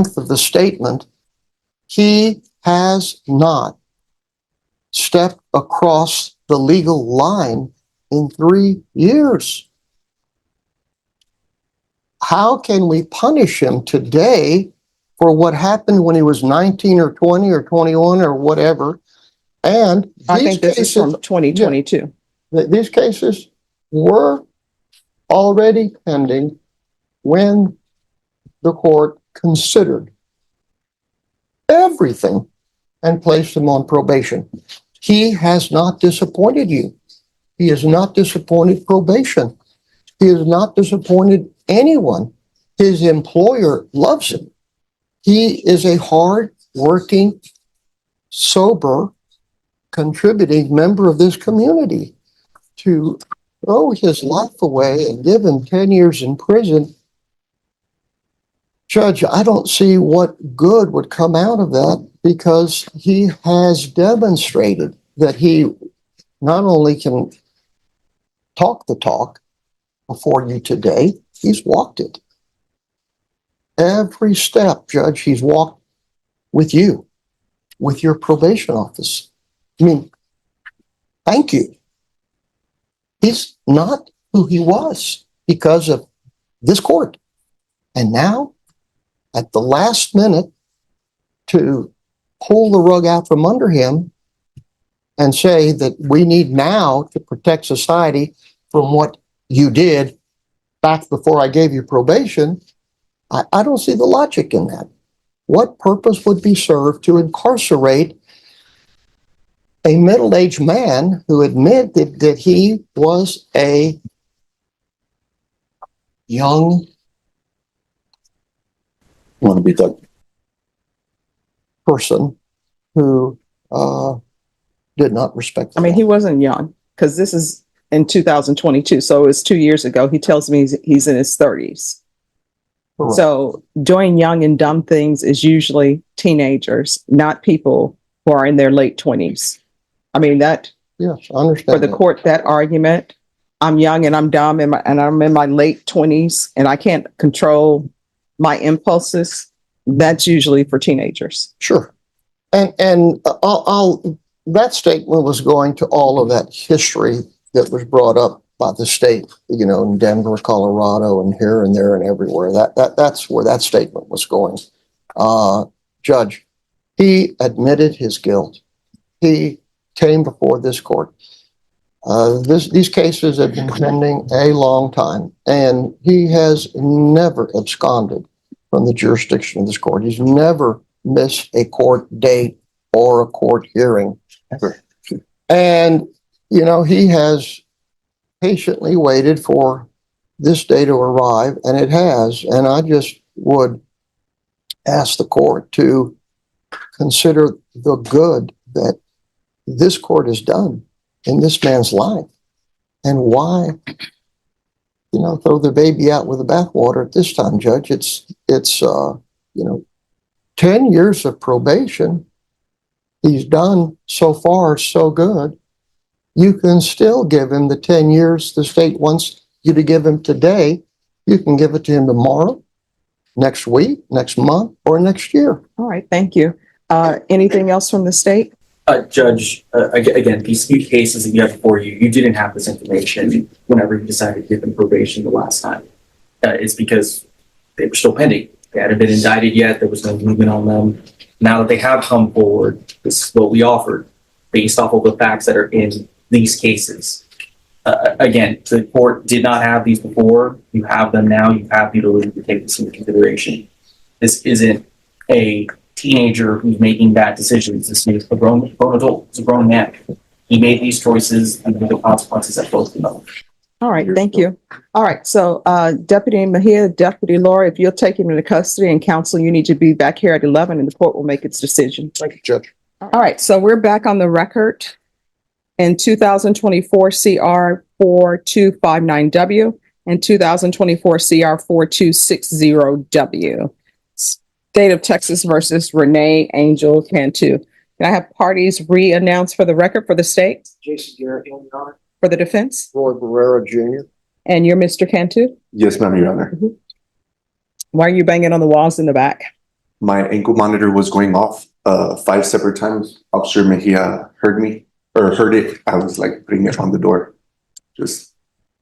of the statement, he has not stepped across the legal line in 3 years. How can we punish him today for what happened when he was 19 or 20 or 21 or whatever? And I think this is from 2022. These cases were already pending when the court considered everything and placed him on probation. He has not disappointed you. He has not disappointed probation. He has not disappointed anyone. His employer loves him. He is a hard-working, sober, contributing member of this community. To throw his life away and give him 10 years in prison, Judge, I don't see what good would come out of that, because he has demonstrated that he not only can talk the talk before you today, he's walked it. Every step, Judge, he's walked with you, with your probation office. I mean, thank you. He's not who he was because of this court. And now, at the last minute, to pull the rug out from under him and say that we need now to protect society from what you did back before I gave you probation, I don't see the logic in that. What purpose would be served to incarcerate a middle-aged man who admitted that he was a young, want to be the person who did not respect the law? He wasn't young, because this is in 2022, so it was 2 years ago. He tells me he's in his 30s. Correct. So doing young and dumb things is usually teenagers, not people who are in their late 20s. That, yes, I understand. for the court, that argument, I'm young and I'm dumb and I'm in my late 20s and I can't control my impulses, that's usually for teenagers. Sure. And that statement was going to all of that history that was brought up by the state, in Denver, Colorado, and here and there and everywhere. That's where that statement was going. Judge, he admitted his guilt. He came before this court. These cases have been pending a long time, and he has never absconded from the jurisdiction of this court. He's never missed a court date or a court hearing. And, he has patiently waited for this day to arrive, and it has. And I just would ask the court to consider the good that this court has done in this man's life, and why, throw the baby out with the bathwater at this time, Judge. It's 10 years of probation. He's done so far so good. You can still give him the 10 years the state wants you to give him today. You can give it to him tomorrow, next week, next month, or next year. All right, thank you. Anything else from the state? Judge, again, these few cases that you have before you, you didn't have this information whenever you decided to give them probation the last time. It's because they were still pending. They hadn't been indicted yet. There was no movement on them. Now that they have come forward, this is what we offered based off of the facts that are in these cases. Again, the court did not have these before. You have them now. You have the ability to take this into consideration. This isn't a teenager who's making bad decisions. This is a grown adult. It's a grown man. He made these choices, and the consequences that both of them. All right, thank you. All right, so Deputy Mejia, Deputy Laura, if you'll take him into custody, and counsel, you need to be back here at 11, and the court will make its decision. Thank you, Judge. All right, so we're back on the record in 2024 CR 4259W and 2024 CR 4260W. State of Texas versus Renee Angel Cantu. Can I have parties re-announced for the record for the state? Jason Garrett, Your Honor. For the defense? Roy Barrera Jr. And you're Mr. Cantu? Yes, ma'am, Your Honor. Why are you banging on the walls in the back? my ankle monitor was going off 5 separate times. Officer Mejia heard me or heard it. I was like putting it on the door. Just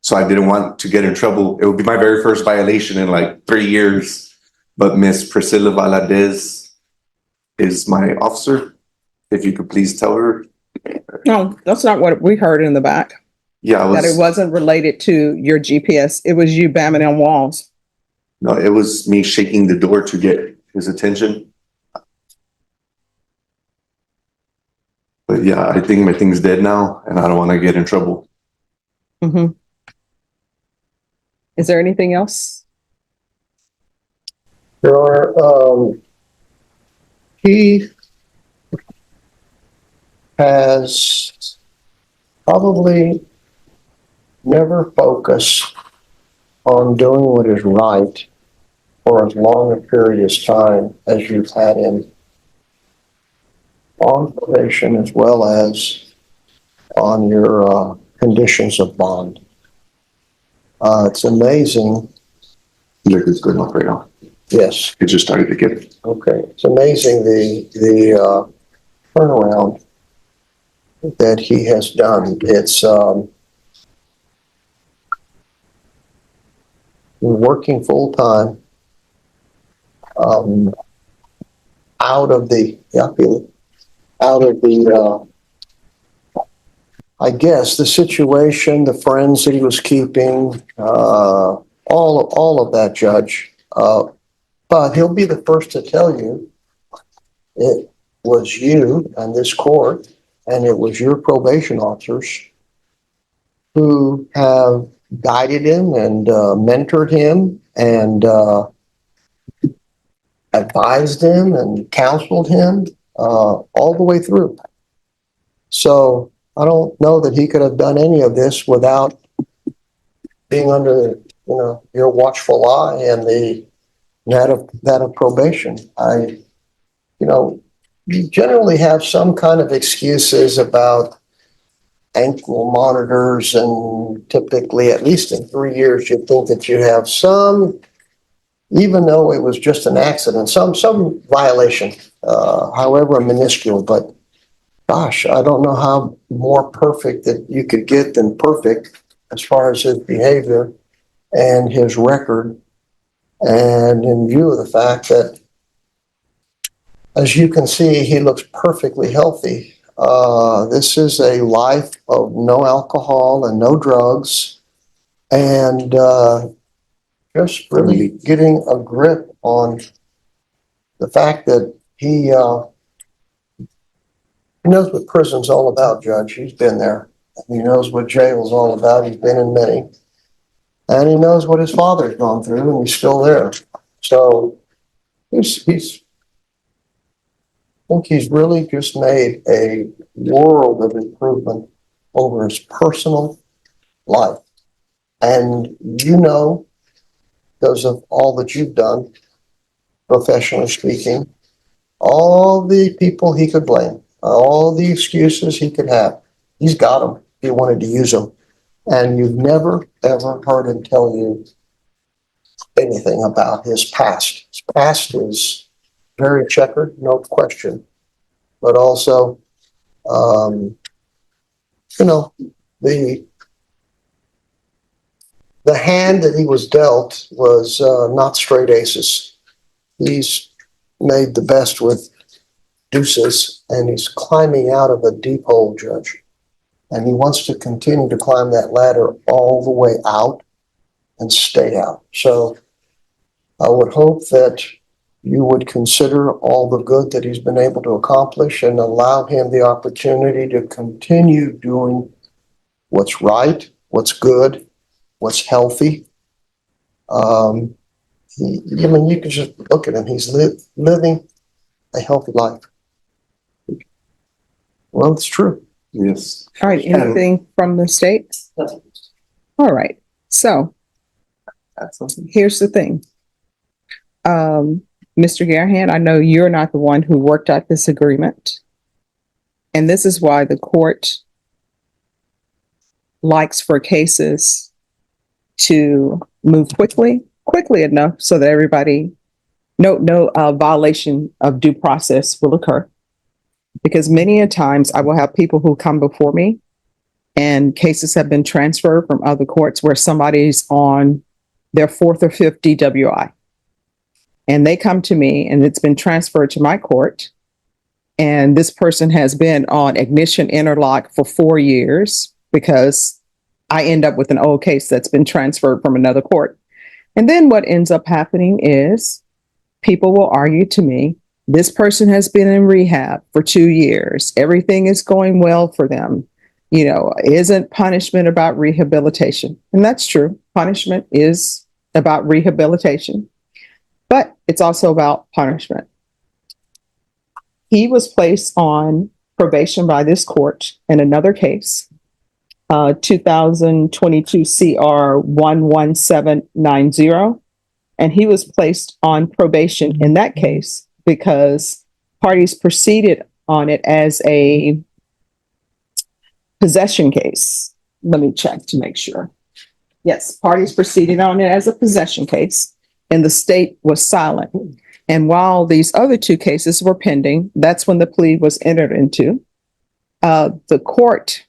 so I didn't want to get in trouble. It would be my very first violation in like 3 years. But Miss Priscilla Valadez is my officer. If you could please tell her. No, that's not what we heard in the back. Yeah, That it wasn't related to your GPS. It was you bamming on walls. no, it was me shaking the door to get his attention. But yeah, I think my thing's dead now and I don't want to get in trouble. Mm-hmm. Is there anything else? Your Honor, he has probably never focused on doing what is right for as long a period of time as you've had him on probation as well as on your conditions of bond. It's amazing. Look, it's good enough right now. Yes, It just started to get it. okay. It's amazing the turnaround that he has done. It's working full time, out of the I guess the situation, the friends that he was keeping, all of that, Judge. But he'll be the first to tell you it was you and this court, and it was your probation officers who have guided him and mentored him and advised him and counseled him all the way through. So I don't know that he could have done any of this without being under, your watchful eye and that of probation. You generally have some kind of excuses about ankle monitors, and typically, at least in 3 years, you'd think that you have some, even though it was just an accident, some violation, however minuscule. But gosh, I don't know how more perfect that you could get than perfect as far as his behavior and his record. And in view of the fact that, as you can see, he looks perfectly healthy. This is a life of no alcohol and no drugs, and just really getting a grip on the fact that he knows what prison's all about, Judge. He's been there. He knows what jail's all about. He's been in many. And he knows what his father's gone through, and he's still there. So I think he's really just made a world of improvement over his personal life. And because of all that you've done, professionally speaking, all the people he could blame, all the excuses he could have, he's got them if he wanted to use them. And you've never, ever heard him tell you anything about his past. His past is very checkered, no question. But also, the hand that he was dealt was not straight aces. He's made the best with deuces, and he's climbing out of a deep hole, Judge. And he wants to continue to climb that ladder all the way out and stay out. So I would hope that you would consider all the good that he's been able to accomplish and allow him the opportunity to continue doing what's right, what's good, what's healthy. You can just look at him. He's living a healthy life. Well, it's true. Yes. All right. Anything from the state? All right. So That's something. here's the thing. Mr. Garahan, I know you're not the one who worked out this agreement. And this is why the court likes for cases to move quickly enough so that everybody No violation of due process will occur. Because many a times I will have people who come before me and cases have been transferred from other courts where somebody's on their fourth or fifth DWI. And they come to me and it's been transferred to my court. And this person has been on ignition interlock for 4 years because I end up with an old case that's been transferred from another court. And then what ends up happening is people will argue to me, this person has been in rehab for 2 years. Everything is going well for them. You know, isn't punishment about rehabilitation? And that's true. Punishment is about rehabilitation, but it's also about punishment. He was placed on probation by this court in another case, 2022 CR 11790. And he was placed on probation in that case because parties proceeded on it as a possession case. Let me check to make sure. Yes, parties proceeded on it as a possession case, and the state was silent. And while these other 2 cases were pending, that's when the plea was entered into. The court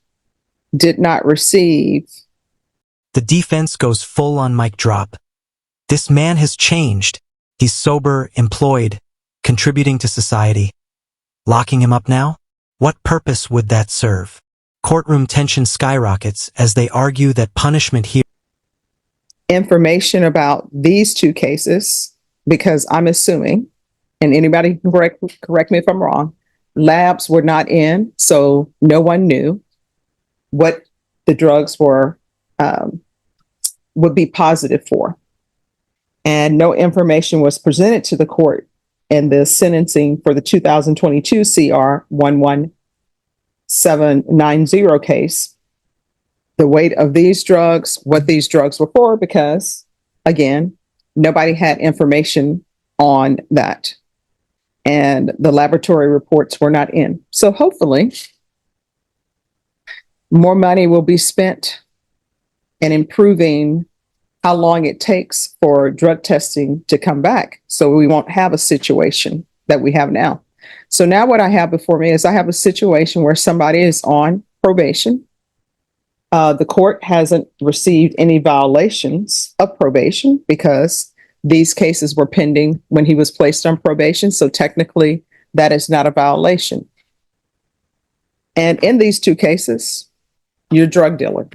did not receive. The defense goes full on mic drop. This man has changed. He's sober, employed, contributing to society. Locking him up now? What purpose would that serve? Courtroom tension skyrockets as they argue that punishment here. Information about these 2 cases, because I'm assuming, and anybody can correct me if I'm wrong, labs were not in, so no one knew what the drugs were, would be positive for. And no information was presented to the court in the sentencing for the 2022 CR 11790 case, the weight of these drugs, what these drugs were for, because again, nobody had information on that. And the laboratory reports were not in. So hopefully more money will be spent in improving how long it takes for drug testing to come back, so we won't have a situation that we have now. So now what I have before me is I have a situation where somebody is on probation. The court hasn't received any violations of probation because these cases were pending when he was placed on probation. So technically that is not a violation. And in these 2 cases, you're a drug dealer.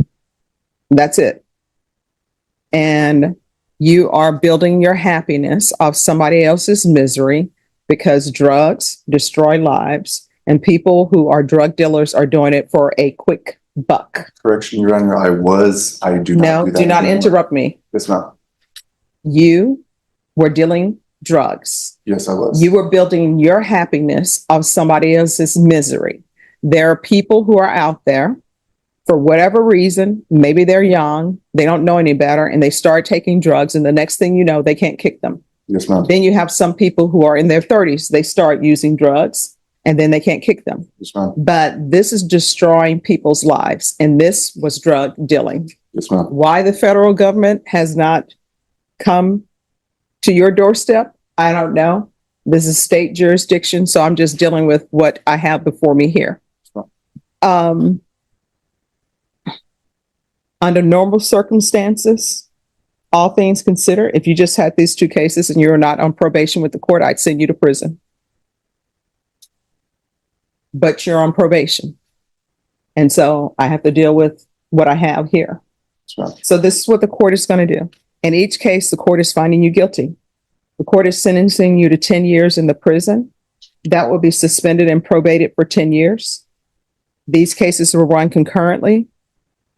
That's it. And you are building your happiness off somebody else's misery because drugs destroy lives and people who are drug dealers are doing it for a quick buck. Correction, Your Honor, I do not No, do that do not anymore. interrupt me. Yes, ma'am. You were dealing drugs. Yes, I was. You were building your happiness off somebody else's misery. There are people who are out there for whatever reason, maybe they're young, they don't know any better, and they start taking drugs, and the next thing you know, they can't kick them. Yes, ma'am. Then you have some people who are in their 30s, they start using drugs, and then they can't kick them. Yes, ma'am. But this is destroying people's lives, and this was drug dealing. Yes, ma'am. Why the federal government has not come to your doorstep, I don't know. This is state jurisdiction, so I'm just dealing with what I have before me here. Under normal circumstances, all things considered, if you just had these 2 cases and you're not on probation with the court, I'd send you to prison. But you're on probation. And so I have to deal with what I have here. Yes, ma'am. So this is what the court is going to do. In each case, the court is finding you guilty. The court is sentencing you to 10 years in the prison. That will be suspended and probated for 10 years. These cases will run concurrently.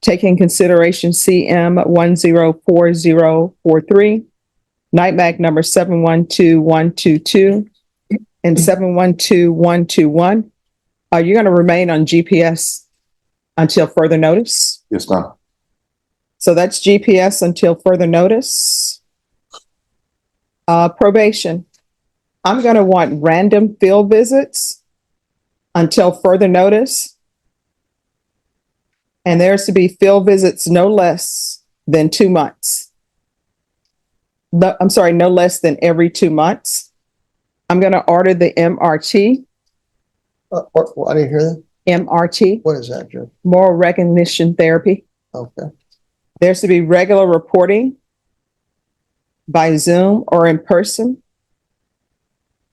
Take in consideration CM 104043, NITMAG number 712122, and 712121. You're going to remain on GPS until further notice. Yes, ma'am. So that's GPS until further notice. Probation. I'm going to want random field visits until further notice. And there's to be field visits no less than 2 months. no less than every 2 months. I'm going to order the MRT, I didn't hear that. MRT, What is that, Judge? moral recognition therapy. Okay. There's to be regular reporting by Zoom or in person.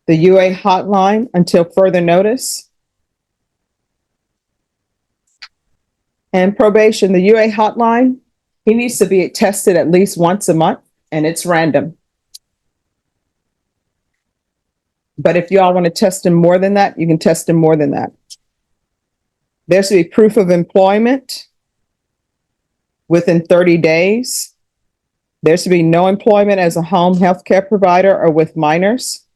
The UA hotline until further notice. And probation, the UA hotline, he needs to be tested at least once a month, and it's random. But if you all want to test him more than that, you can test him more than that. There should be proof of employment within 30 days. There should be no employment as a home health care provider or with minors.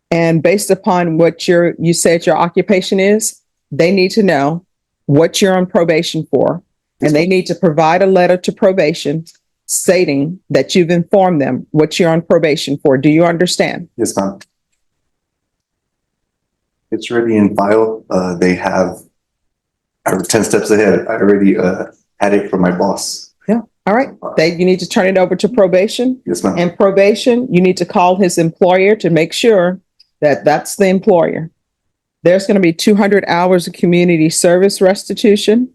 And based upon what you said your occupation is, they need to know what you're on probation for. And they need to provide a letter to probation stating that you've informed them what you're on probation for. Do you understand? Yes, ma'am. It's already in file. I was 10 steps ahead. I already had it from my boss. Yeah. All right. You need to turn it over to probation. Yes, ma'am. And probation, you need to call his employer to make sure that that's the employer. There's going to be 200 hours of community service restitution.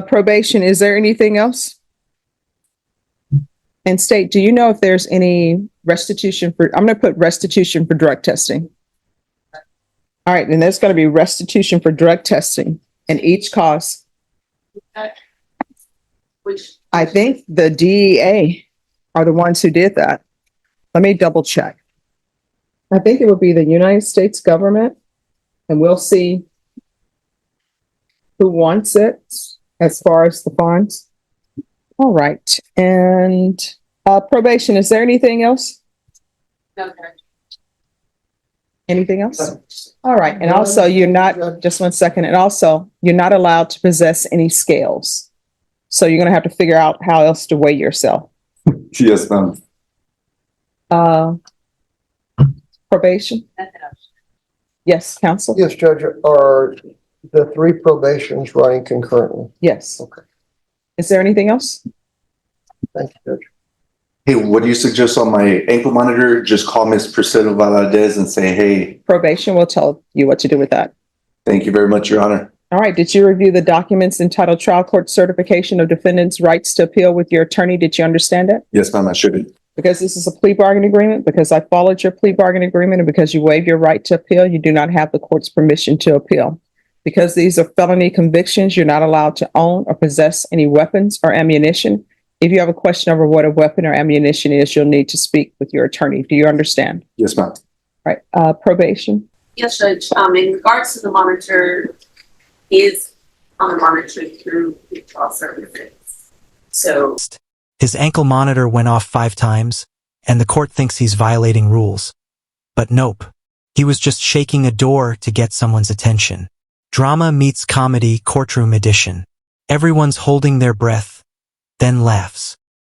Probation, is there anything else? And state, do you know if there's any restitution for, I'm going to put restitution for drug testing. All right, and there's going to be restitution for drug testing, and each cost. Which I think the DEA are the ones who did that. Let me double check. I think it would be the United States government, and we'll see who wants it as far as the funds. All right, and probation, is there anything else? okay. Anything else? All right, and also you're not, just 1 second, and also you're not allowed to possess any scales. So you're gonna have to figure out how else to weigh yourself. Yes, ma'am. Probation? Yes, counsel? Yes, Judge, are the 3 probations running concurrently? Yes. Okay. Is there anything else? Thank you, Judge. Hey, what do you suggest on my ankle monitor? Just call Miss Priscilla Valadez and say, hey, Probation will tell you what to do with that. thank you very much, Your Honor. All right, did you review the documents entitled Trial Court Certification of Defendant's Rights to Appeal with your attorney? Did you understand it? Yes, ma'am, I should. Because this is a plea bargain agreement, because I followed your plea bargain agreement, and because you waived your right to appeal, you do not have the court's permission to appeal. Because these are felony convictions, you're not allowed to own or possess any weapons or ammunition. If you have a question over what a weapon or ammunition is, you'll need to speak with your attorney. Do you understand? Yes, ma'am. All right, probation. Yes, Judge. In regards to the monitor, is on the monitor through the trial services. So His ankle monitor went off 5 times, and the court thinks he's violating rules. But nope. He was just shaking a door to get someone's attention. Drama meets comedy, courtroom edition. Everyone's holding their breath, then laughs.